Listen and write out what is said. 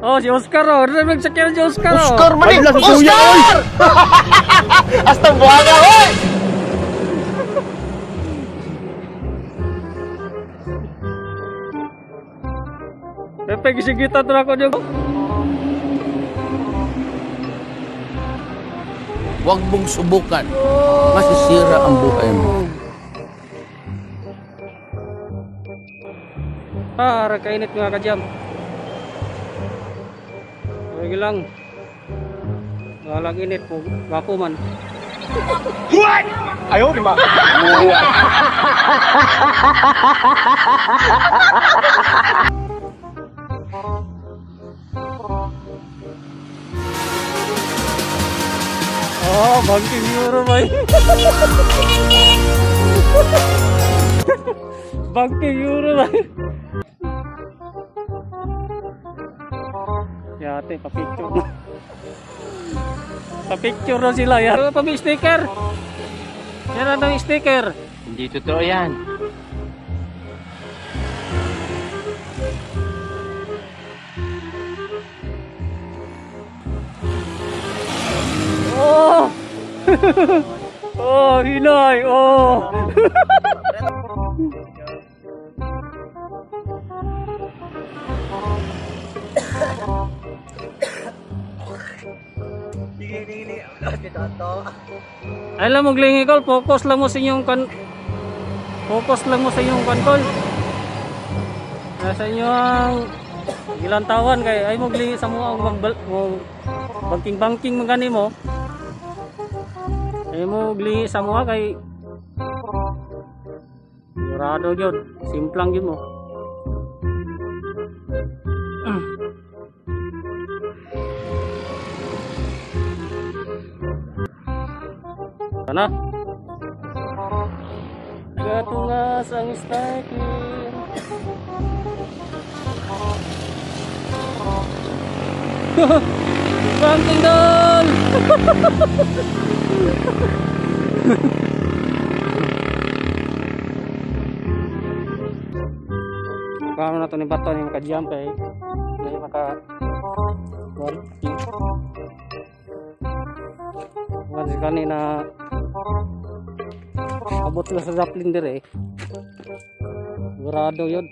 Oh, si Oscar oh. Ano nagsakyan si Oscar oh? Oscar man eh! Oscar! Hasta buwaga, oy! Pepe, gisigita ito ako niyo. Huwag mong subukan. Masisira ang buhay mo. Kainit mga kadyam. Lagi lang. Walang init po. Wapo man. What? Ayaw, di ba? Oh, banking euro ba yun? Banking euro ba yun? Yate, pa-picture na. Pa-picture na sila. Yan pa may sticker. Yan ang sticker. Hindi totoo yan. Oh! Oh, hinay! Oh! Alam mo glingi kol, focus lang mo sa inyong focus lang mo sa inyong kol. Sa inyong gilantawan kay ay mo glingi sa mo banking magani mo. Ay mo glingi sa mo kay murado gyud, simplang gyud mo. Sana gatungas ang sticker. Banking doon. Paano na ito ni bato ni maka-jump eh. Hindi maka-working. Kasi kanina abot ko sa Zeppelin dire eh. Sigurado yun.